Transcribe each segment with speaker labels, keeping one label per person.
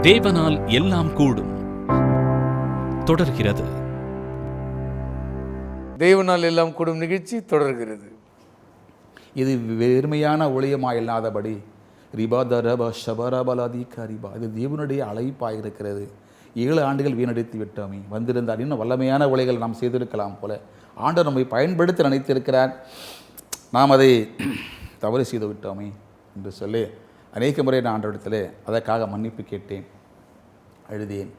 Speaker 1: தேவனால் எல்லாம் கூடும் தொடர்கிறது.
Speaker 2: தேவனால் எல்லாம் கூடும் நிகழ்ச்சி தொடர்கிறது.
Speaker 3: இது வெறுமையான ஒளியமாக இல்லாதபடி ரிபாதரப ஷபரபலாதிகரிபா இது தேவனுடைய அழைப்பாக இருக்கிறது. 7 ஆண்டுகள் வீணடித்து விட்டோமே, வந்திருந்தால் இன்னும் வல்லமையான ஒளிகள் நாம் செய்திருக்கலாம் போல ஆண்டவர் நம்மை பயன்படுத்தி நினைத்திருக்கிறார். நாம் அதை தவறு செய்து விட்டோமே என்று சொல்லி அநேக முறை நான் ஆண்டவரிடத்தில் அதற்காக மன்னிப்பு கேட்டேன், அழுதேன்.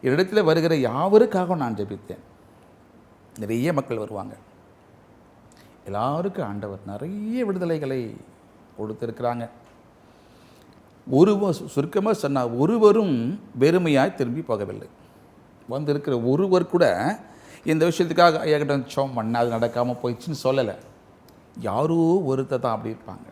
Speaker 3: என்னிடத்தில் வருகிற யாவருக்காகவும் நான் ஜெபித்தேன். நிறைய மக்கள் வருவாங்க, எல்லாருக்கும் ஆண்டவர் நிறைய விடுதலைகளை கொடுத்திருக்கிறாங்க. சுருக்கமாக சொன்னால் ஒருவரும் வெறுமையாய் திரும்பி போகவில்லை. வந்திருக்கிற ஒருவர் கூட இந்த விஷயத்துக்காக ஐயாக்கிட்ட சோம் பண்ண அது நடக்காமல் போயிடுச்சுன்னு சொல்லலை. யாரோ ஒருத்தர் தான் அப்படி இருப்பாங்க.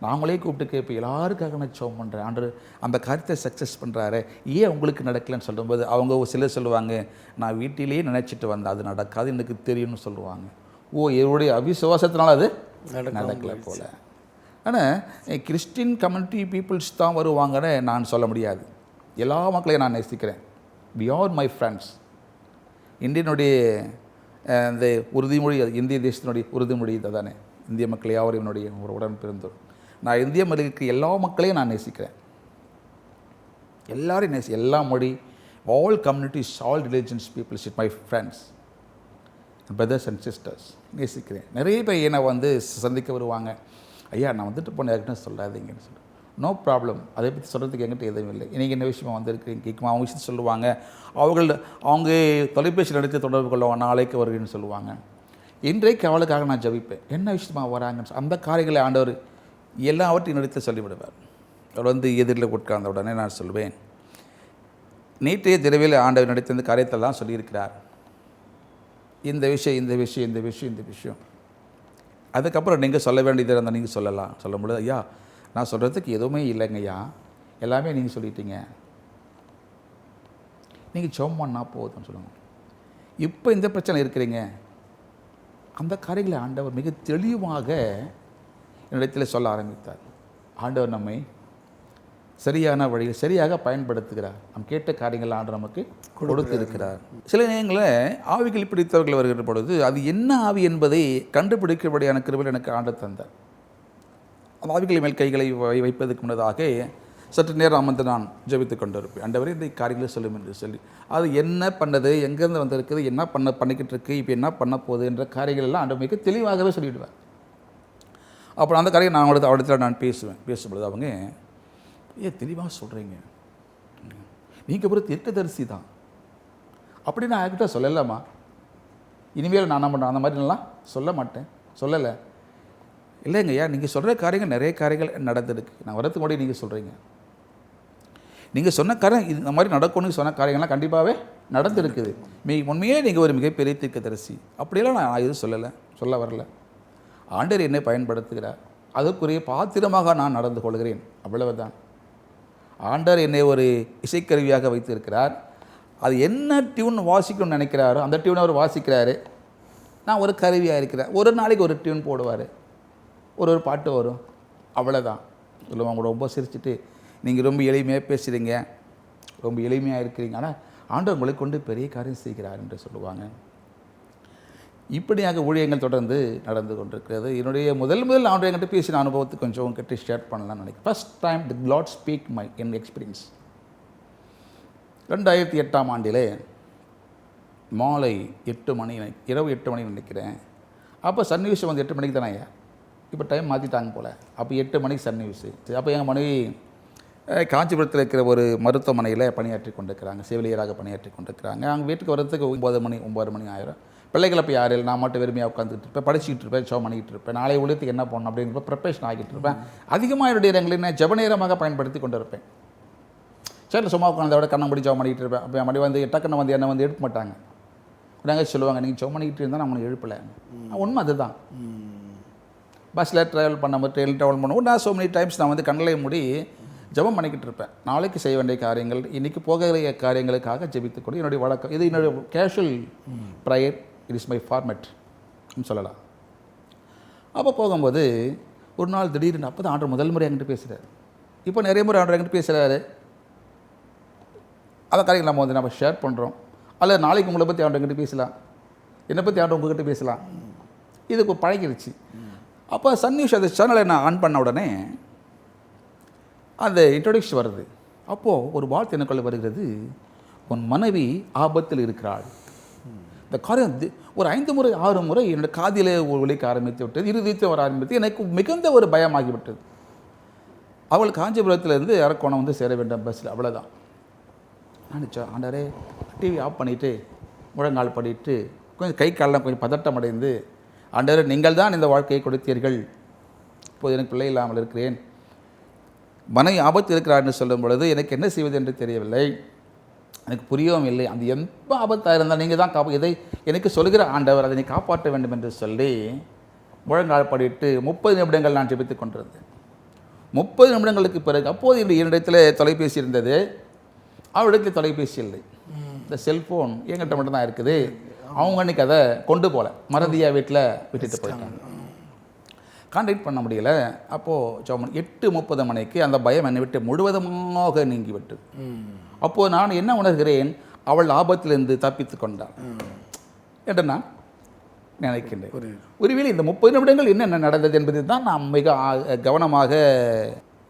Speaker 3: நாமளே கூப்பிட்டு கேட்போம், எல்லாருக்காக நான் சோம் பண்ணுறேன், ஆண்டு அந்த காரியத்தை சக்ஸஸ் பண்ணுறாரு, ஏன் உங்களுக்கு நடக்கலைன்னு சொல்லும்போது அவங்க சிலர் சொல்லுவாங்க, நான் வீட்டிலேயே நினச்சிட்டு வந்தேன், அது நடக்காது எனக்கு தெரியும்னு சொல்லுவாங்க. ஓ, என்னுடைய அவிசுவாசத்தினால அது நடக்கலை போல். ஆனால் கிறிஸ்டின் கம்யூனிட்டி பீப்புள்ஸ் தான் வருவாங்கன்னு நான் சொல்ல முடியாது. எல்லா மக்களையும் நான் நேசிக்கிறேன். We are my friends. இந்தியனுடைய இந்த உறுதிமொழி, இந்திய தேசத்தினுடைய உறுதிமொழி தானே, இந்திய மக்கள் யாவரும் என்னுடைய ஒரு உடன் பிறந்தோர். நான் இந்திய மொழிக்கு எல்லா மக்களையும் நான் நேசிக்கிறேன், எல்லாரையும் எல்லா மொழி, all communities, all religions peoples it my friends, brothers and sisters நேசிக்கிறேன். நிறைய பேர் என்னை வந்து சந்திக்க வருவாங்க, ஐயா நான் வந்துட்டு போன யாருக்குன்னு சொல்லாதீங்கன்னு சொல்லி. நோ ப்ராப்ளம், அதை பற்றி சொல்கிறதுக்கு என்கிட்ட எதுவும் இல்லை. இன்றைக்கி என்ன விஷயமா வந்திருக்கீங்க கேட்குமா, அவங்க விஷயத்தை சொல்லுவாங்க. அவங்க தொலைபேசியில் எடுத்து தொடர்பு கொள்ளுவாங்க, நாளைக்கு வருகிறேன்னு சொல்லுவாங்க. இன்றைக்கு அவளுக்காக நான் ஜபிப்பேன், என்ன விஷயமா வராங்கன்னு அந்த காரியங்களை ஆண்டவர் எல்லாவற்றையும் எடுத்து சொல்லிவிடுவார். அவர் வந்து எதிரில் உட்கார்ந்த உடனே நான் சொல்வேன், நேற்றைய திரவியில் ஆண்டவர் நடித்த இந்த காரியத்தெல்லாம் சொல்லியிருக்கிறார், இந்த விஷயம் இந்த விஷயம் இந்த விஷயம் இந்த விஷயம். அதுக்கப்புறம் நீங்கள் சொல்ல வேண்டியது இருந்தால் நீங்கள் சொல்லலாம். சொல்ல முடியாது, ஐயா நான் சொல்கிறதுக்கு எதுவுமே இல்லைங்கய்யா, எல்லாமே நீங்கள் சொல்லிட்டீங்க, நீங்கள் சோம்மானா போதும்னு சொல்லுங்கள். இப்போ இந்த பிரச்சனை இருக்கிறீங்க, அந்த காரியங்களை ஆண்டவர் மிக தெளிவாக என்னிடத்தில் சொல்ல ஆரம்பித்தார். ஆண்டவர் நம்மை சரியான வழியில் சரியாக பயன்படுத்துகிறார். நாம் கேட்ட காரியங்கள் ஆண்டவர் நமக்கு கொடுத்திருக்கிறார். சில நேரங்களில் ஆவிகள் பிடித்தவர்கள் வருகிற பொழுது அது என்ன ஆவி என்பதை கண்டுபிடிக்கபடியான கிருபையை எனக்கு ஆண்டவர் தந்தார். அந்த ஆவிகளை மேல் கைகளை வைப்பதற்கு முன்னதாக சற்று நேரம் அமர்ந்து நான் ஜெபித்து கொண்டு இருப்பேன். ஆண்டவரே இந்த காரியங்களை சொல்லும் என்று சொல்லி, அது என்ன பண்ணது, எங்கேருந்து வந்திருக்குது, என்ன பண்ணிக்கிட்டு இருக்குது, இப்போ என்ன பண்ண போகுது என்ற காரியங்கள் எல்லாம் ஆண்டவர் மிக தெளிவாகவே சொல்லிவிடுவார். அப்புறம் அந்த காரியம் நான் அவடத்தில் நான் பேசும்பொழுது அவங்க, தெளிவாக சொல்கிறீங்க, நீங்கள் ஒரு தீர்க்கதரிசி தான் அப்படி நான் என்கிட்ட சொல்லலாமா, இனிமேல் நான் என்ன பண்ணுறேன் அந்த மாதிரி நல்லா சொல்ல மாட்டேன், சொல்லலை. இல்லைங்கய்யா நீங்கள் சொல்கிற காரியங்கள் நிறைய காரியங்கள் நடந்திருக்கு, நான் வரத்துக்கு முன்னாடி நீங்கள் சொல்கிறீங்க, நீங்கள் சொன்ன காரியம் இந்த மாதிரி நடக்கணும்னு சொன்ன காரியங்கள்லாம் கண்டிப்பாகவே நடந்திருக்குது, உண்மையே நீங்கள் ஒரு மிகப்பெரிய தீர்க்கதரிசி, அப்படியெல்லாம் நான் எதுவும் சொல்லலை, சொல்ல வரல. ஆண்டவர் என்னை பயன்படுத்துகிறார், அதற்குரிய பாத்திரமாக நான் நடந்து கொள்கிறேன், அவ்வளவுதான். ஆண்டவர் என்னை ஒரு இசைக்கருவியாக வைத்திருக்கிறார். அது என்ன டியூன் வாசிக்கணும்னு நினைக்கிறாரோ அந்த டியூனை அவர் வாசிக்கிறாரு, நான் ஒரு கருவியாக இருக்கிறேன். ஒரு நாளைக்கு ஒரு டியூன் போடுவார், ஒரு பாட்டு வரும், அவ்வளோதான் சொல்லுவாங்க. கூட ரொம்ப சிரிச்சுட்டு, நீங்கள் ரொம்ப எளிமையாக பேசுகிறீங்க, ரொம்ப எளிமையாக இருக்கிறீங்க, ஆனால் ஆண்டவர் உங்களை கொண்டு பெரிய காரியம் செய்கிறார் என்று சொல்லுவாங்க. இப்படியாக ஊழியங்கள் தொடர்ந்து நடந்து கொண்டிருக்கிறது. என்னுடைய முதல் ஆண்டு என்கிட்ட பேசின அனுபவத்தை கொஞ்சம் உங்ககிட்ட ஷேர் பண்ணலாம்னு நினைக்கிறேன். First time the lord speak my என் எக்ஸ்பீரியன்ஸ். 2008ஆம் ஆண்டிலே மாலை 8 மணி, இரவு 8 மணி நினைக்கிறேன். அப்போ சன் நியூஸ் வந்து 8 மணிக்கு தானே, ஐயா இப்போ டைம் மாற்றிட்டாங்க போல். அப்போ 8 மணிக்கு சன் நியூஸு. அப்போ எங்கள் மனைவி காஞ்சிபுரத்தில் இருக்கிற ஒரு மருத்துவமனையில் பணியாற்றி கொண்டிருக்கிறாங்க, செவிலியராக பணியாற்றி கொண்டிருக்கிறாங்க. அவங்க வீட்டுக்கு வர்றதுக்கு 9 மணி ஆயிரும். பிள்ளைகளை போய் யாரும் இல்லை, நான் மட்டும் வெறுமையாக உட்காந்துக்கிட்டு இருப்பேன், படிச்சுக்கிட்டு இருப்பேன், ஷோ பண்ணிக்கிட்டு இருப்பேன், நாளை உலகத்துக்கு என்ன பண்ணணும் அப்படிங்கிற ப்ரிப்பரேஷன் ஆகிட்டு இருப்பேன். அதிகமாக என்னுடைய இடங்களில் நான் ஜப நேரமாக பயன்படுத்தி கொண்டு இருப்பேன். சரி சும்மா உட்காந்து விட கண்ணை முடி ஜோ பண்ணிக்கிட்டு இருப்பேன். அப்போ என் மணி வந்து டக்குன்னு வந்து என்னை வந்து எழுப்ப மாட்டாங்க. நாங்கள் சொல்லுவாங்க, நீங்கள் ஜோ பண்ணிக்கிட்டு இருந்தால் நான் உனக்கு எழுப்பலை. உண்மை அதுதான். பஸ்ஸில் ட்ராவல் ட்ரெயின் ட்ராவல் பண்ணுவோம், நான் ஸோ மெனி டைம்ஸ் நான் வந்து கண்களை மூடி ஜபம் பண்ணிக்கிட்டு இருப்பேன். நாளைக்கு செய்ய வேண்டிய காரியங்கள், இன்றைக்கி போகிற காரியங்களுக்காக ஜெபித்துக்கொண்டு என்னுடைய வழக்கம் இது. என்னுடைய casual prayer, it is my format சொல்லலாம். அப்போ போகும்போது ஒரு நாள் திடீர்னு அப்போ தான் ஆண்டவர் முதல் முறை என்கிட்ட பேசுகிறார். இப்போ நிறைய முறை ஆண்டவர் என்கிட்ட பேசுகிறாரு. அந்த காரியங்கள் நம்ம ஷேர் பண்ணுறோம். அல்லது நாளைக்கு உங்களை பற்றி அவன்கிட்ட பேசலாம், என்னை பற்றி அவன் உங்ககிட்ட பேசலாம். இதுக்கு பழகிடுச்சு. அப்போ சன் நியூஸ் அந்த சேனலை நான் ஆன் பண்ண உடனே அந்த இன்ட்ரொடக்ஷன் வருது. அப்போது ஒரு வார்த்தை எனக்குள்ள வருகிறது, உன் மனைவி ஆபத்தில் இருக்கிறாள். இந்த காரியம் ஒரு 5 முறை 6 முறை என்னோட காதிலே ஒலிக்க ஆரம்பித்து விட்டது, இருதயத்தில் வர ஆரம்பித்து எனக்கு மிகுந்த ஒரு பயமாகிவிட்டது. அவள் காஞ்சிபுரத்துலேருந்து அரக்கோணம் வந்து சேர வேண்டும் பஸ்ஸில், அவ்வளோதான். நினச்சா ஆண்டவரே, டிவி ஆஃப் பண்ணிவிட்டு முழங்கால் பண்ணிட்டு கொஞ்சம் கை காலெலாம் கொஞ்சம் பதட்டம் அடைந்து, ஆண்டவரே நீங்கள் தான் இந்த வாழ்க்கையை கொடுத்தீர்கள், இப்போது எனக்கு பிள்ளை இல்லாமல் இருக்கிறேன், மனைவி ஆபத்து இருக்கிறார்னு சொல்லும் பொழுது எனக்கு என்ன செய்வது என்று தெரியவில்லை, எனக்கு புரியவும் இல்லை. அந்த எந்த ஆபத்தாக இருந்தால் நீங்கள் தான் இதை எனக்கு சொல்கிற ஆண்டவர், அதை நீ காப்பாற்ற வேண்டும் என்று சொல்லி முழங்கால் படிட்டு 30 நிமிடங்கள் நான் ஜெபித்துக் கொண்டிருந்தேன். 30 நிமிடங்களுக்கு பிறகு அப்போது என்னிடத்தில் தொலைபேசி இருந்தது, அவரிடத்தில் தொலைபேசி இல்லை. இந்த செல்ஃபோன் என்கிட்ட மட்டும்தான் இருக்குது. அவங்க அன்றைக்கி அதை கொண்டு போகல, மறதியாக வீட்டில் விட்டுட்டு போயிட்டாங்க, கான்டாக்ட் பண்ண முடியல. அப்போது 8:30 மணிக்கு அந்த பயம் என்னை விட்டு முழுவதுமாக நீங்கிவிட்டது. அப்போது நான் என்ன உணர்கிறேன், அவள் ஆபத்திலிருந்து தப்பித்து கொண்டாள் என்று நான் நினைக்கின்றேன். ஒருவேளை இந்த 30 நிமிடங்கள் என்னென்ன நடந்தது என்பது தான் நான் மிக கவனமாக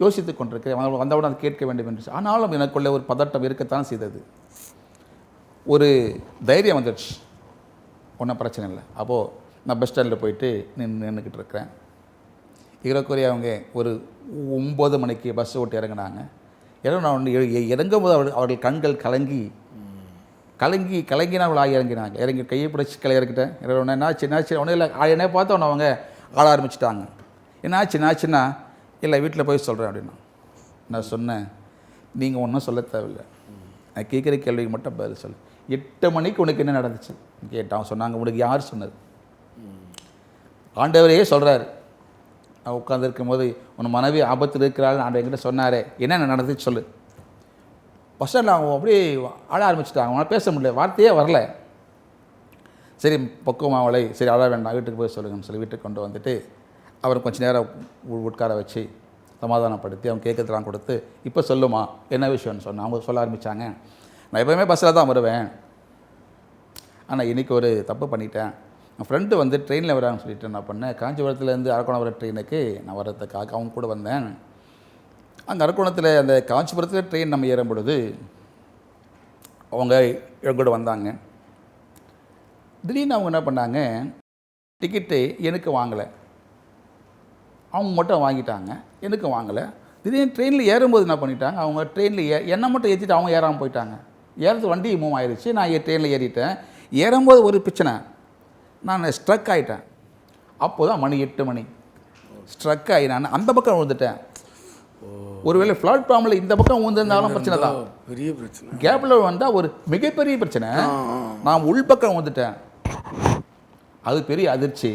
Speaker 3: யோசித்து கொண்டிருக்கிறேன். வந்தவுடன் அதை கேட்க வேண்டும் என்று. ஆனாலும் எனக்குள்ள ஒரு பதட்டம் இருக்கத்தான் செய்தது. ஒரு தைரியம் வந்துடுச்சு, ஒன்றும் பிரச்சனை இல்லை. அப்போது நான் பஸ் ஸ்டாண்டில் போயிட்டு நின்றுக்கிட்டு இருக்கிறேன். ஏறக்குறைய அவங்க ஒரு 9 மணிக்கு பஸ் ஓட்டு இறங்கினாங்க. இறங்கும்போது அவர்கள் கண்கள் கலங்கினவர்களாக இறங்கினாங்க. இறங்கி கையை பிடிச்சி இறக்கிட்டேன். என்னாச்சு ஒன்றும் இல்லை, என்னை பார்த்து அவங்க ஆட ஆரம்பிச்சிட்டாங்க. என்னாச்சுன்னா இல்லை வீட்டில் போய் சொல்கிறேன் அப்படின்னா. நான் சொன்னேன், நீங்கள் ஒன்றும் சொல்ல தேவையில்லை, நான் கேட்குற கேள்விக்கு மட்டும் பதில் சொல்லு. 8 மணிக்கு உனக்கு என்ன நடந்துச்சு கேட்டான். சொன்னாங்க, உனக்கு யார் சொன்னது? ஆண்டவரையே சொல்கிறாரு. நான் உட்காந்துருக்கும் போது உன் மனைவி ஆபத்தில் இருக்கிறாள் ஆண்டு என்கிட்ட சொன்னாரே, என்னென்ன நடந்துச்சு சொல்லு. ஃபஸ்ட்டு அவங்க அப்படியே ஆட ஆரம்பிச்சிட்டாங்க. அவனால் பேச முடியல, வார்த்தையே வரல. சரி பக்குவமாவளை, சரி அழ வேண்டாம், வீட்டுக்கு போய் சொல்லுங்கன்னு சொல்லி வீட்டுக்கு கொண்டு வந்துட்டு அவர் கொஞ்சம் நேரம் உட்கார வச்சு சமாதானப்படுத்தி அவங்க கேட்கறதுலாம் கொடுத்து, இப்போ சொல்லுமா என்ன விஷயம்னு சொன்னேன். அவங்க சொல்ல ஆரம்பித்தாங்க, நான் எப்போயுமே பஸ்ஸில் தான் வருவேன், ஆனால் இன்றைக்கி ஒரு தப்பு பண்ணிட்டேன். என் ஃப்ரெண்டு வந்து ட்ரெயினில் வரான்னு சொல்லிட்டு என்ன பண்ணேன், காஞ்சிபுரத்துலேருந்து அரக்கோணம் வர ட்ரெயினுக்கு நான் வர்றதுக்காக அவங்க கூட வந்தேன். அங்கே அரக்கோணத்தில் அந்த காஞ்சிபுரத்தில் ட்ரெயின் நம்ம ஏறும் பொழுது அவங்க என் கூட வந்தாங்க. திடீர்னு அவங்க என்ன பண்ணாங்க, டிக்கெட்டு எனக்கு வாங்கலை, அவங்க மட்டும் வாங்கிட்டாங்க, எனக்கு வாங்கலை. திடீர்னு ட்ரெயினில் ஏறும்போது என்ன பண்ணிட்டாங்க, அவங்க ட்ரெயினில் என்னை மட்டும் ஏற்றிட்டு அவங்க ஏறாமல் போயிட்டாங்க. ஏறது வண்டி மூவ் ஆயிடுச்சு, நான் ட்ரெயினில் ஏறிட்டேன். ஏறும்போது ஒரு பிரச்சனை, நான் ஸ்ட்ரக் ஆகிட்டேன். அப்போ தான் மணி 8 மணி. ஸ்ட்ரக் ஆகி நான் அந்த பக்கம் விழுந்துட்டேன். ஒருவேளை பிளாட்ஃபார்மில் இந்த பக்கம் விழுந்திருந்தாலும் பிரச்சனை தான்,
Speaker 2: பெரிய பிரச்சனை. கேப்பில்
Speaker 3: வந்தால் ஒரு மிகப்பெரிய பிரச்சனை. நான் உள்பக்கம் வந்துட்டேன். அது பெரிய அதிர்ச்சி,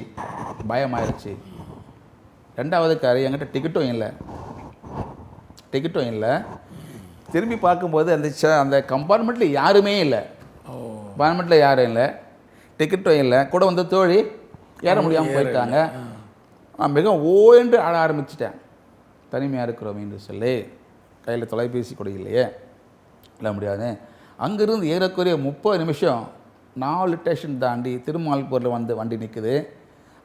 Speaker 3: பயமாயிருச்சு. 2வது காரியம், என்கிட்ட டிக்கெட்டும் இல்லை. திரும்பி பார்க்கும்போது அந்த கம்பார்ட்மெண்ட்டில் யாருமே இல்லை. கம்பார்ட்மெண்ட்டில் யாரும் இல்லை, டிக்கெட்டும் இல்லை. கூட வந்து தோழி ஏற முடியாமல் போயிட்டாங்க. நான் மிக ஓய்ந்து ஆட ஆரம்பிச்சிட்டேன். தனிமையாக இருக்கிறோம் என்று சொல்லி, கையில் தொலைபேசி கூட இல்லையே, இல்லை முடியாது. அங்கேருந்து ஏறக்குறைய 30 நிமிஷம் 4 ஸ்டேஷன் தாண்டி திருமால்பூரில் வந்து வண்டி நிற்குது.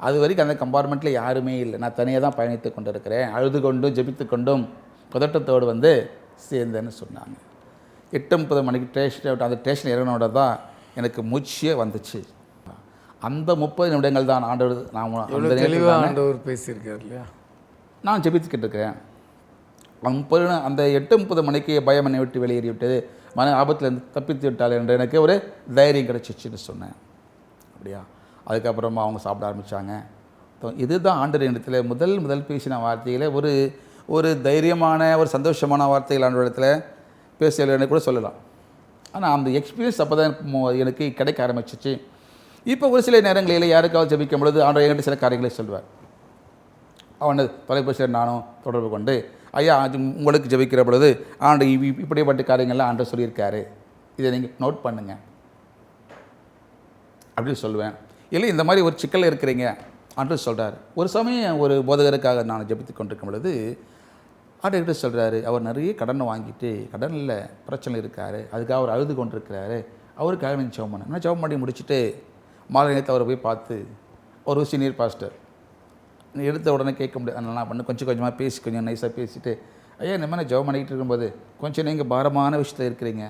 Speaker 3: அது வரைக்கும் அந்த கம்பார்ட்மெண்ட்டில் யாருமே இல்லை. நான் தனியாக தான் பயணித்து கொண்டு இருக்கிறேன். அழுது கொண்டும் ஜெபித்து கொண்டும் பதட்டத்தோடு வந்து சேர்ந்தேன்னு சொன்னாங்க. 8:30 மணிக்கு ஸ்டேஷன், அந்த ஸ்டேஷன் இறங்கினோட தான் எனக்கு மூச்சியே வந்துச்சு. அந்த 30 நிமிடங்கள் தான் ஆண்டவர்
Speaker 2: ஆண்டவர் பேசியிருக்கார் இல்லையா.
Speaker 3: நான் ஜெபித்துக்கிட்டு இருக்கிறேன். அந்த 8:30 மணிக்கு பயம் என்னை விட்டு வெளியேறிவிட்டது, மன ஆபத்திலேருந்து தப்பித்து விட்டாள் என்று எனக்கு ஒரு தைரியம் கிடச்சிச்சின்னு சொன்னேன். அப்படியா? அதுக்கப்புறமா அவங்க சாப்பிட ஆரம்பித்தாங்க. இதுதான் ஆண்டவர் இடத்துல முதல் பேசின வார்த்தையில் ஒரு தைரியமான ஒரு சந்தோஷமான வார்த்தைகள் ஆண்டவர் இடத்துல பேசலைன்னு கூட சொல்லலாம். ஆனால் அந்த எக்ஸ்பீரியன்ஸ் அப்போ தான் எனக்கு கிடைக்க ஆரம்பிச்சிச்சு. இப்போ ஒரு சில நேரங்களில் யாருக்காவது ஜெபிக்கும் பொழுது ஆண்டவர் என்கிட்ட சில காரியங்களை சொல்வார். அவனை தொலைபேசியில் நானும் தொடர்பு கொண்டு, ஐயா அது உங்களுக்கு ஜெபிக்கிற பொழுது ஆண்டு இப்படிப்பட்ட காரியங்கள்லாம் ஆண்டவர் சொல்லியிருக்காரு, இதை நீங்கள் நோட் பண்ணுங்கள் அப்படின்னு சொல்லுவேன். இல்லை இந்த மாதிரி ஒரு சிக்கலில் இருக்கிறீங்க ஆண்டவர் சொல்கிறார். ஒரு சமயம் ஒரு போதகருக்காக நான் ஜெபித்து கொண்டிருக்கும் பொழுது ஆண்டவர்கிட்ட சொல்கிறாரு, அவர் நிறைய கடனை வாங்கிட்டு கடனில் பிரச்சனை இருக்கார், அதுக்காக அவர் அழுது கொண்டிருக்கிறாரு, அவருக்காக நான் ஜெபம் பண்ணேன். நான் ஜெபம் பண்ணி முடிச்சுட்டு மாலை நேரத்தை அவரை போய் பார்த்து, ஒரு சீனியர் பாஸ்டர் எடுத்த உடனே கேட்க முடியாது, அதனால் பண்ணு கொஞ்சம் கொஞ்சமாக பேசி கொஞ்சம் நைஸாக பேசிவிட்டு, ஐயா இந்த மாதிரி ஜெபம் பண்ணிக்கிட்டு இருக்கும்போது கொஞ்சம் நீங்கள் பாரமான விஷயத்தில் இருக்கிறீங்க,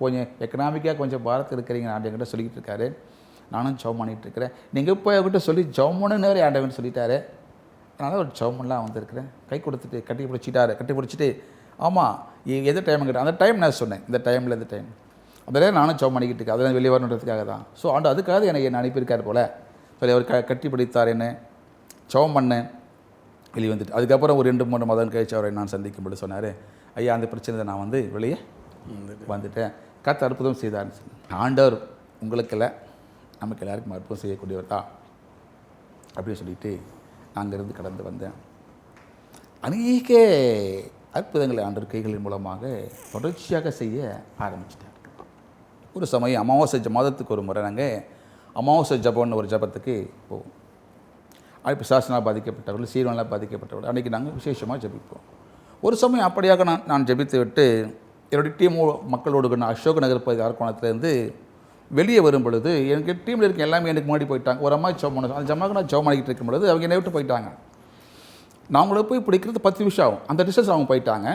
Speaker 3: கொஞ்சம் எக்கனாமிக்காக கொஞ்சம் பாரத்தில் இருக்கிறீங்க ஆண்டவன்கிட்ட சொல்லிக்கிட்டு இருக்காரு. நானும் ஜெபம் பண்ணிகிட்டு இருக்கிறேன், நீங்கள் போய் அவர்கிட்ட சொல்லி ஜெபம் பண்ணுன்னு ஆண்டவன் சொல்லிட்டாரு, அதனால் ஒரு ஜெபம்லாம் வந்திருக்கிறேன். கை கொடுத்துட்டு கட்டி பிடிச்சிட்டு ஆமாம் எந்த டைம் கேட்டேன், அந்த டைம் நான் சொன்னேன், இந்த டைமில் இந்த டைம் அதில் நானும் ஜெபம் பண்ணிக்கிட்டு இருக்கேன், அதெல்லாம் வெளியே வரணுன்றதுக்காக தான். ஸோ ஆண்டு அதுக்காக எனக்கு என்ன அனுப்பியிருக்காரு போல் சொல்லி அவர் கட்டி பிடித்தார், என்ன ஜெபம் பண்ணேன், வெளியே வந்துட்டு. அதுக்கப்புறம் ஒரு 2-3 மாதம் கழிச்சு அவரை நான் சந்திக்கும்போது சொன்னார், ஐயா அந்த பிரச்சனை நான் வந்து வெளியே வந்துட்டேன், கர்த்தர் அற்புதம் செய்தார்னு சொன்னேன். ஆண்டவர் உங்களுக்கெல்லாம் நமக்கு எல்லாருக்கும் அற்புதம் செய்யக்கூடியவர் தான் அப்படின்னு சொல்லிட்டு அங்கேருந்து கடந்து வந்தேன். அநேக அற்புதங்களை ஆண்டவர் கைகளின் மூலமாக தொடர்ச்சியாக செய்ய ஆரம்பிச்சிட்டேன். ஒரு சமயம் அமாவாசை மாதத்துக்கு ஒரு முறை நாங்கள் அமாவாசை ஜபம்னு ஒரு ஜபத்துக்கு போவோம். பிசாசினால் பாதிக்கப்பட்டவர்கள், சீர்வனால் பாதிக்கப்பட்டவர்கள் அன்றைக்கி நாங்கள் விசேஷமாக ஜபிப்போம். ஒரு சமயம் அப்படியாக நான் ஜபித்து விட்டு என்னுடைய டீம் மக்களோடு நான் அசோக் நகர் பகுதி அரக்கோணத்துலேருந்து வெளியே வரும் பொழுது எனக்கு டீமில் இருக்க எல்லாமே எனக்கு முன்னாடி போயிட்டாங்க. ஒரு அம்மா ஜெபம் பண்ண அந்த ஜமாவுக்கு நான் ஜெபம் பண்ணிக்கிட்டு இருக்கும் பொழுது அவங்க என்னை விட்டு போயிட்டாங்க. நான் அவங்கள போய் பிடிக்கிறது 10 நிமிஷம் ஆகும். அந்த டிஸ்டன்ஸ் அவங்க போயிட்டாங்க.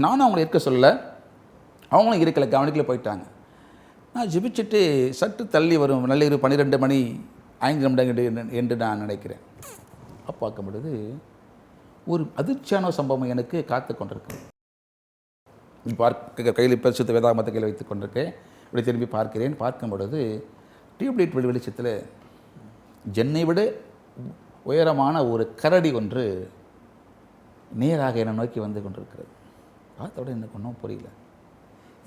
Speaker 3: நானும் அவங்கள இருக்க சொல்லலை, அவங்களும் இருக்கலை, கவனிக்கல போயிட்டாங்க. நான் ஜெபிச்சுட்டு சற்று தள்ளி வரும் நள்ளிரவு 12 மணி 5 நிமிடங்கள் என்று நான் நினைக்கிறேன். அப்போ பார்க்கும் பொழுது ஒரு அதிர்ச்சியான சம்பவம் எனக்கு காத்து கொண்டிருக்கு. கையில் பரிசுத்த வேதாகமத்தை கையில் வைத்து கொண்டிருக்கேன். இப்படி திரும்பி பார்க்கும் பொழுது டியூப்லைட் வெளிச்சத்தில் ஜென்னை விட உயரமான ஒரு கரடி ஒன்று நேராக என்னை நோக்கி வந்து கொண்டிருக்கிறது. அதோட எனக்கு ஒன்றும் புரியல.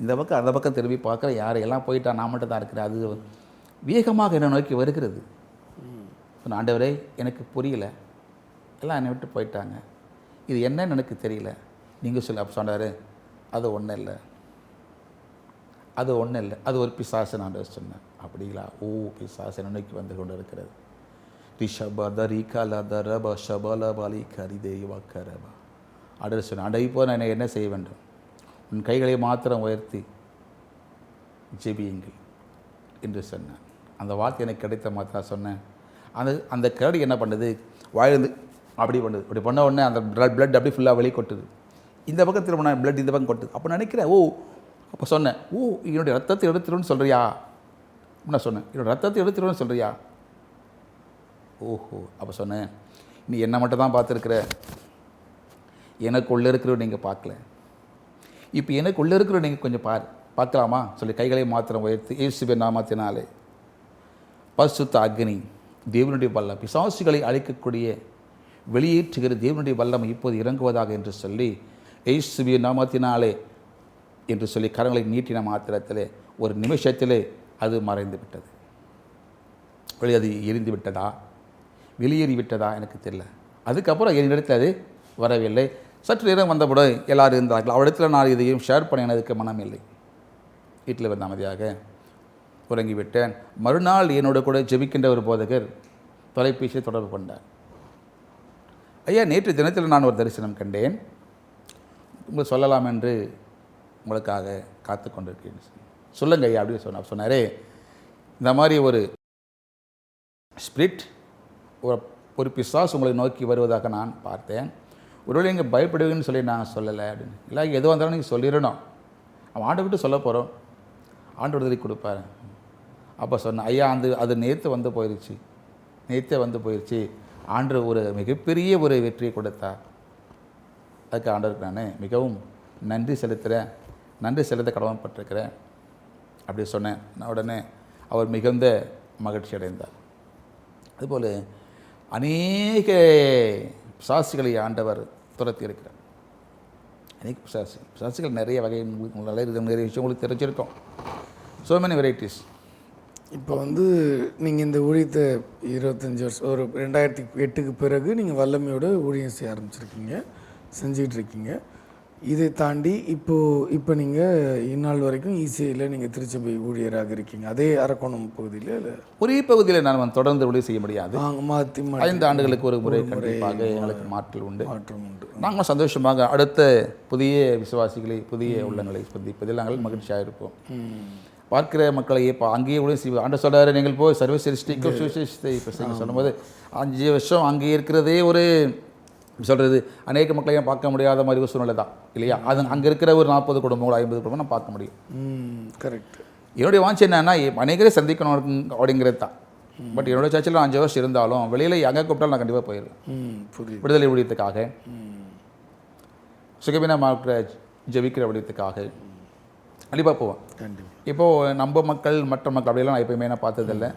Speaker 3: இந்த பக்கம் அந்த பக்கம் திரும்பி பார்க்குற யாரையெல்லாம் போயிட்டா, நான் மட்டும் தான் இருக்கிறேன். அது வேகமாக என்னை நோக்கி வருகிறது. ஆண்டவரே எனக்கு புரியல, எல்லாம் என்னை விட்டு போயிட்டாங்க, இது என்னன்னு எனக்கு தெரியல, நீங்கள் சொல்லி. அப்போ சொன்னார், அது ஒன்றும் இல்லை, அது ஒரு பிசாசு. நான் சொன்னேன், அப்படிங்களா? ஓ, பிசாசு என்னை நோக்கி வந்து கொண்டு இருக்கிறது. ஆண்டவர் சொன்ன, அடை போல் நான் என்ன செய்ய வேண்டும்? உன் கைகளை மாத்திரம் உயர்த்தி ஜெபியுங்கள் என்று சொன்னேன். அந்த வார்த்தை எனக்கு கிடைத்த மாத்திரம் சொன்னேன். அந்த கரடி என்ன பண்ணுது, வாயிலிருந்து அப்படி பண்ணுது. அப்படி பண்ண உடனே அந்த பிளட் அப்படி ஃபுல்லாக வெளியே கொட்டுது. இந்த பக்கம் திரும்ப பிளட் இந்த பக்கம் கொட்டுது. அப்போ நினைக்கிறேன், ஓ, அப்போ சொன்னேன், ஓ, என்னுடைய ரத்தத்தை எடுத்துருன்னு சொல்கிறியா? நான் சொன்னேன், என்னோடய ரத்தத்தை எடுத்துருன்னு சொல்கிறியா? ஓஹோ. அப்போ சொன்னேன், நீ என்னை மட்டும் தான் பார்த்துருக்குற, எனக்கு உள்ளே இருக்கிறவங்க நீங்கள் பார்க்கல. இப்போ எனக்கு உள்ளே இருக்கிற நீங்கள் கொஞ்சம் பார்க்கலாமா சொல்லி கைகளை மாத்திரம் உயர்த்தி இயேசுவின் நாமத்தினாலே பரிசுத்த அக்னி, தேவனுடைய வல்லம், பிசாசுகளை அழிக்கக்கூடிய வெளியேற்றுகிற தேவனுடைய வல்லம் இப்போது இறங்குவதாக என்று சொல்லி இயேசுவின் நாமத்தினாலே என்று சொல்லி கரங்களை நீட்டின மாத்திரத்திலே ஒரு நிமிஷத்திலே அது மறைந்து விட்டது. அது எரிந்து விட்டதா, வெளியேறி விட்டதா எனக்கு தெரியல. அதுக்கப்புறம் என்னிடத்தில் அது வரவில்லை. சற்று நேரம் வந்தபோது எல்லோரும் இருந்தார்கள். அவரிடத்தில் நான் இதையும் ஷேர் பண்ணினதுக்கு மனம் இல்லை. வீட்டில் வந்து அமைதியாக உறங்கிவிட்டேன். மறுநாள் என்னோட கூட ஜெபிக்கின்ற ஒரு போதகர் தொலைபேசியை தொடர்பு கொண்டார். ஐயா, நேற்று தினத்தில் நான் ஒரு தரிசனம் கண்டேன், உங்களுக்கு சொல்லலாம் என்று உங்களுக்காக காத்து கொண்டிருக்கேன். சொல்லுங்க ஐயா அப்படின்னு சொன்னாரே, இந்த மாதிரி ஒரு ஸ்பிரிட், ஒரு பிசாஸ் உங்களை நோக்கி வருவதாக நான் பார்த்தேன். ஒருவேளை நீங்கள் பயப்படுவீங்கன்னு சொல்லி நான் சொல்லலை அப்படின்னு. இல்லை, எதுவாக இருந்தாலும் நீங்கள் சொல்லிடணும், அவன் ஆண்டவர்கிட்ட சொல்ல போகிறோம், ஆண்டு விடுதலை கொடுப்பார். அப்போ சொன்னேன், ஐயா அது நேற்றே வந்து போயிடுச்சு. ஆண்டு ஒரு மிகப்பெரிய ஒரு வெற்றியை கொடுத்தார். அதுக்கு ஆண்டவருக்கு நான் மிகவும் நன்றி செலுத்த கடமைப்பட்டிருக்கிறேன் அப்படி சொன்னேன். நான் உடனே அவர் மிகுந்த மகிழ்ச்சி அடைந்தார். அதுபோல் அநேக பிசாசுகளை ஆண்டவர் துரத்தி இருக்கிறார். அநேக பிசாசுகள் நிறைய வகை, நிறைய விஷயம் உங்களுக்கு தெரிஞ்சிருக்கும். So many varieties.
Speaker 2: இப்போ வந்து நீங்கள் இந்த ஊழியத்தை 25 வருஷம், ஒரு 2008க்கு பிறகு நீங்கள் வல்லமையோட ஊழியம் செய்ய ஆரம்பிச்சிருக்கீங்க, செஞ்சிகிட்டு இருக்கீங்க. இதை தாண்டி இப்போ நீங்கள் இந்நாள் வரைக்கும் இசிஐயில் நீங்கள் திருச்சபை ஊழியராக இருக்கீங்க. அதே அரக்கோணம் பகுதியில் இல்லை
Speaker 3: ஒரே பகுதியில் நான் தொடர்ந்து ஊழியர் செய்ய முடியாது.
Speaker 2: மாற்றி
Speaker 3: 5 ஆண்டுகளுக்கு ஒரு முறை கண்டிப்பாக எங்களுக்கு மாற்றம் உண்டு.
Speaker 2: உண்டு.
Speaker 3: நாங்கள் சந்தோஷமாக அடுத்த புதிய விசுவாசிகளை, புதிய உள்ளங்களை சந்திப்பதில் நாங்கள் மகிழ்ச்சியாக இருப்போம். பார்க்கிற மக்களை இப்போ அங்கேயே கூட ஆண்டு சொல்கிறாரு, நீங்கள் போய் சர்வ சிருஷ்டிக்கும் சுவிசேஷத்தை இப்போ சொல்லும்போது 5 வருஷம் அங்கே இருக்கிறதே ஒரு சொல்கிறது அநேக மக்களையும் பார்க்க முடியாத மாதிரி ஒரு சூழ்நிலை தான் இல்லையா? அது அங்கே இருக்கிற ஒரு 40 குடும்பங்கள் 50 குடும்பம் நான் பார்க்க முடியும்.
Speaker 2: கரெக்ட்.
Speaker 3: என்னுடைய வாஞ்சி என்னன்னா அநேகரே சந்திக்கணும் அப்படிங்கிறது தான். பட் என்னோடய சர்ச்சில் 5 வருஷம் இருந்தாலும் வெளியில் எங்கே கூப்பிட்டாலும் நான் கண்டிப்பாக போயிடுவேன். விடுதலை ஊழியத்துக்காக, சுகவீனமாக ஜெபிக்கிற ஊழியத்துக்காக கண்டிப்பாக போவேன். இப்போது நம்ம மக்கள் மற்ற மக்கள் அப்படியெல்லாம் நான் எப்போயுமே நான் பார்த்ததில்லை.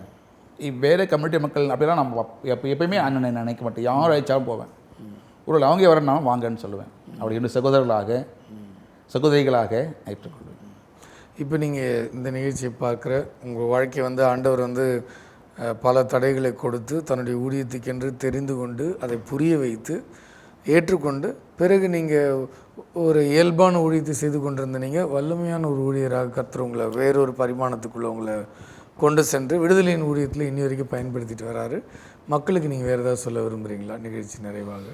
Speaker 3: வேறு கம்யூனிட்டி மக்கள் அப்படிலாம் நம்ம எப்பயுமே அண்ணன் நினைக்க மாட்டேன். யார் அழைச்சாலும் போவேன். ஒரு அவங்க வரனாலும் வாங்கன்னு சொல்லுவேன். அப்படி என்று சகோதரிகளாக ஏற்றுக்கொள்வேன்.
Speaker 2: இப்போ நீங்கள் இந்த நிகழ்ச்சியை பார்க்குற உங்கள் வாழ்க்கை ஆண்டவர் பல தடைகளை கொடுத்து தன்னுடைய ஊழியத்துக்கென்று தெரிந்து கொண்டு அதை புரிய வைத்து ஏற்றுக்கொண்டு பிறகு நீங்கள் ஒரு இயல்பான ஊழியத்தை செய்து கொண்டிருந்த நீங்கள் வல்லமையான ஒரு ஊழியராக கர்த்தர் உங்களை வேறொரு பரிமாணத்துக்குள்ளே உங்களை கொண்டு சென்று விடுதலையின் ஊழியத்தில் இன்னி வரைக்கும் பயன்படுத்திட்டு வராரு. மக்களுக்கு நீங்கள் வேறு ஏதாவது சொல்ல விரும்புகிறீங்களா நிகழ்ச்சி நிறைவாக?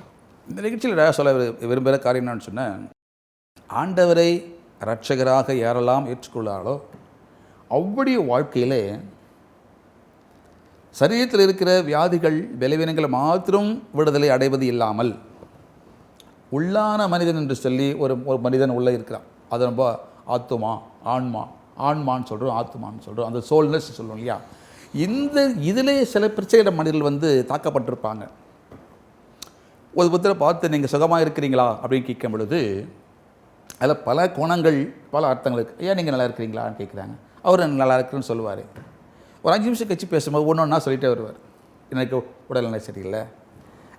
Speaker 3: இந்த நிகழ்ச்சியில் ஏதாவது சொல்ல விரும்புகிற காரியம் என்னன்னு சொன்னேன், ஆண்டவரை இரட்சகராக யாரெல்லாம் ஏற்றுக்கொள்ளாரோ அவ்வளவு வாழ்க்கையிலே சரீரத்தில் இருக்கிற வியாதிகள் பலவீனங்கள் மாத்திரம் விடுதலை அடைவது இல்லாமல் உள்ளான மனிதன் என்று சொல்லி ஒரு மனிதன் உள்ளே இருக்கிறான். அது ரொம்ப ஆத்துமா, ஆன்மான்னு சொல்கிறோம், ஆத்துமான்னு சொல்கிறோம், அந்த சோல்னஸ் சொல்கிறோம் இல்லையா? இதிலே சில பிரச்சனை மனிதர்கள் தாக்கப்பட்டிருப்பாங்க. ஒரு புத்தரை பார்த்து நீங்கள் சுகமாக இருக்கிறீங்களா அப்படின்னு கேட்கும் பொழுது அதில் பல கோணங்கள், பல அர்த்தங்கள் இருக்குது. ஏன் நீங்கள் நல்லா இருக்கிறீங்களான்னு கேட்குறாங்க. அவர் நல்லா இருக்குன்னு சொல்லுவார். ஒரு 5 நிமிஷம் கழிச்சு பேசும்போது ஒன்றா சொல்லிகிட்டே வருவார். எனக்கு உடல்நிலை சரியில்லை,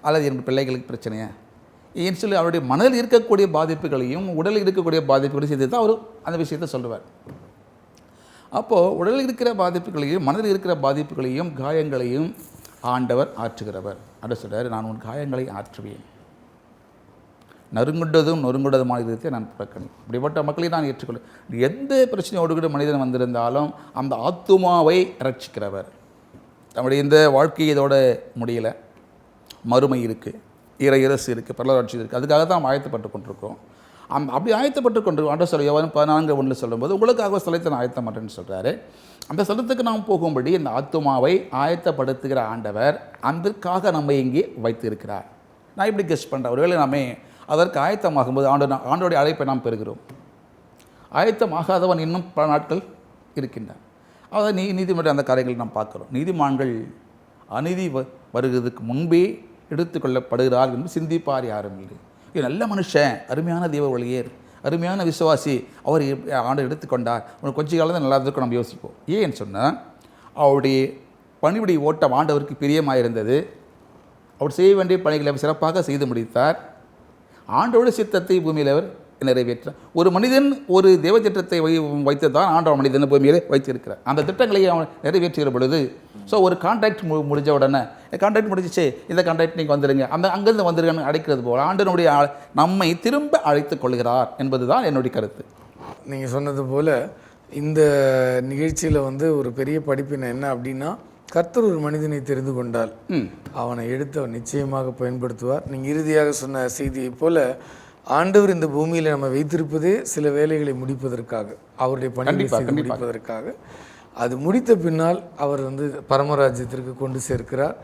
Speaker 3: அல்லது என்னுடைய பிள்ளைகளுக்கு பிரச்சனையா ஏன்னு சொல்லி அவருடைய மனதில் இருக்கக்கூடிய பாதிப்புகளையும் உடலில் இருக்கக்கூடிய பாதிப்புகளையும் சேர்த்து தான் அவர் அந்த விஷயத்தை சொல்லுவார். அப்போது உடலில் இருக்கிற பாதிப்புகளையும் மனதில் இருக்கிற பாதிப்புகளையும் காயங்களையும் ஆண்டவர் ஆற்றுகிறவர். அப்படி சொல்கிறார், நான் உன் காயங்களை ஆற்றுவேன், நொறுங்குண்டதுமான இதயத்தை நான் புறக்கணி. இப்படிப்பட்ட மக்களை நான் ஏற்றுக்கொள்ள. எந்த பிரச்சனையோடு கூட மனிதன் வந்திருந்தாலும் அந்த ஆத்துமாவை ரட்சிக்கிறவர். நம்முடைய இந்த வாழ்க்கை இதோட முடியலை, மறுமை இருக்குது, இறையரசு இருக்குது, பரலராட்சி இருக்குது. அதுக்காக தான் நாம் ஆயத்தப்பட்டு கொண்டிருக்கோம். அப்படி ஆயத்தப்பட்டு கொண்டிருக்கோம். ஆண்டவர் சொல்ல யோவான் 14:1 சொல்லும்போது உங்களுக்காக ஸ்தலத்தை நான் ஆயத்தம் மாட்டேன்னு சொல்கிறாரு. அந்த ஸ்தலத்துக்கு நாம் போகும்படி இந்த ஆத்துமாவை ஆயத்தப்படுத்துகிற ஆண்டவர் அதற்காக நம்ம இங்கே வைத்திருக்கிறார். நான் இப்படி கெஸ்ட் பண்ணுறேன், ஒருவேளை நாமே அதற்கு ஆயத்தமாகும்போது ஆண்டோடைய அழைப்பை நாம் பெறுகிறோம். ஆயத்தமாகாதவன் இன்னும் பல நாட்கள் இருக்கின்றான். அதாவது நீதிமன்ற அந்த காரியங்கள் நாம் பார்க்குறோம். நீதிமான்கள் அநீதி வருகிறதுக்கு முன்பே எடுத்துக்கொள்ளப்படுகிறார் என்று சிந்திப்பார் யாரும் இல்லை. இது நல்ல மனுஷன், அருமையான தெய்வ ஊழியர், அருமையான விசுவாசி, அவர் ஆண்டு எடுத்துக்கொண்டார், உனக்கு கொஞ்ச காலம் தான் நல்லா இருக்கும் நம்ம யோசிப்போம். ஏன்னு சொன்னால் அவருடைய பணிபுடைய ஓட்டம் ஆண்டவருக்கு பிரியமாக இருந்தது. அவர் செய்ய வேண்டிய பணிகளை சிறப்பாக செய்து முடித்தார். ஆண்டோட சித்தத்தை பூமியில் அவர் நிறைவேற்றார். ஒரு மனிதன் ஒரு தேவ திட்டத்தை வைத்து தான் ஆண்டவர் மனிதன் பூமியிலே வைத்திருக்கிறார். அந்த திட்டங்களை அவன் நிறைவேற்றுகிற பொழுது ஒரு கான்ட்ராக்ட் முடிஞ்ச உடனே கான்ட்ராக்ட் முடிஞ்சிச்சு, இந்த கான்ட்ராக்ட் நீங்கள் வந்துடுங்க, அங்கேருந்து வந்துருங்கன்னு அழைக்கிறது போல் ஆண்டனுடைய நம்மை திரும்ப அழைத்து கொள்கிறார் என்பது தான் என்னுடைய கருத்து.
Speaker 2: நீங்கள் சொன்னது போல் இந்த நிகழ்ச்சியில் ஒரு பெரிய படிப்பினை என்ன அப்படின்னா, கர்த்தர் ஒரு மனிதனை தெரிந்து கொண்டால் அவனை எடுத்து அவன் நிச்சயமாக பயன்படுத்துவார். நீங்கள் இறுதியாக சொன்ன செய்தியை போல் ஆண்டவர் இந்த பூமியில் நம்ம வைத்திருப்பதே சில வேலைகளை முடிப்பதற்காக, அவருடைய பணிகளை முடிப்பதற்காக. அது முடித்த பின்னால் அவர் பரமராஜ்யத்திற்கு கொண்டு சேர்க்கிறார்.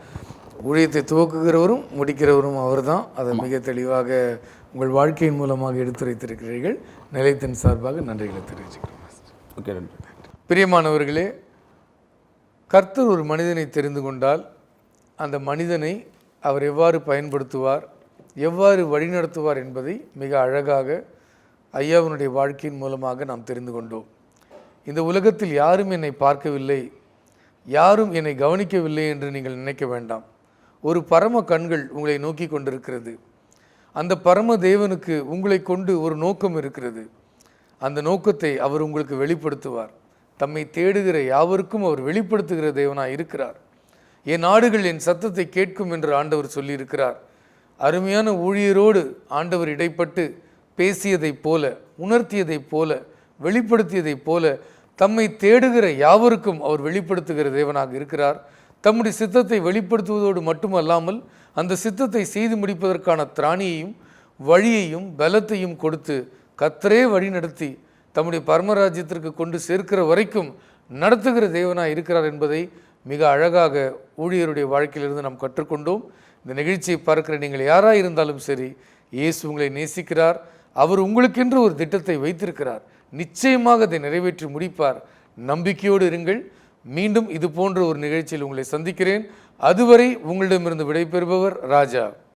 Speaker 2: ஊழியத்தை துவக்குகிறவரும் முடிக்கிறவரும் அவர் தான். அதை மிக தெளிவாக உங்கள் வாழ்க்கையின் மூலமாக எடுத்துரைத்திருக்கிறீர்கள். நிலையத்தின் சார்பாக நன்றிகளை தெரிவிச்சுக்கிறோம். பிரியமானவர்களே, கர்த்தர் ஒரு மனிதனை தெரிந்து கொண்டால் அந்த மனிதனை அவர் எவ்வாறு பயன்படுத்துவார், எவ்வாறு வழிநடத்துவார் என்பதை மிக அழகாக ஐயாவினுடைய வாழ்க்கையின் மூலமாக நாம் தெரிந்து கொண்டோம். இந்த உலகத்தில் யாரும் என்னை பார்க்கவில்லை, யாரும் என்னை கவனிக்கவில்லை என்று நீங்கள் நினைக்க வேண்டாம். ஒரு பரம கண்கள் உங்களை நோக்கி கொண்டிருக்கிறது. அந்த பரம தேவனுக்கு உங்களை கொண்டு ஒரு நோக்கம் இருக்கிறது. அந்த நோக்கத்தை அவர் உங்களுக்கு வெளிப்படுத்துவார். தம்மை தேடுகிற யாவருக்கும் அவர் வெளிப்படுத்துகிற தேவனாய் இருக்கிறார். என் ஆடுகள் என் சத்தத்தை கேட்கும் என்று ஆண்டவர் சொல்லியிருக்கிறார். அருமையான ஊழியரோடு ஆண்டவர் இடைப்பட்டு பேசியதைப் போல, உணர்த்தியதைப் போல, வெளிப்படுத்தியதைப் போல தம்மை தேடுகிற யாவருக்கும் அவர் வெளிப்படுத்துகிற தேவனாக இருக்கிறார். தம்முடைய சித்தத்தை வெளிப்படுத்துவதோடு மட்டுமல்லாமல் அந்த சித்தத்தை செய்து முடிப்பதற்கான திராணியையும் வழியையும் பலத்தையும் கொடுத்து கர்த்தரே வழி நடத்தி தம்முடைய பரமராஜ்யத்திற்கு கொண்டு சேர்க்கிற வரைக்கும் நடத்துகிற தேவனாக இருக்கிறார் என்பதை மிக அழகாக ஊழியருடைய வாழ்க்கையிலிருந்து நாம் கற்றுக்கொண்டோம். இந்த நிகழ்ச்சியை பார்க்கிற நீங்கள் யாராக இருந்தாலும் சரி, இயேசு உங்களை நேசிக்கிறார். அவர் உங்களுக்கென்று ஒரு திட்டத்தை வைத்திருக்கிறார். நிச்சயமாக அதை நிறைவேற்றி முடிப்பார். நம்பிக்கையோடு இருங்கள். மீண்டும் இது போன்ற ஒரு நிகழ்ச்சியில் உங்களை சந்திக்கிறேன். அதுவரை உங்களிடமிருந்து விடைபெறுபவர் ராஜா.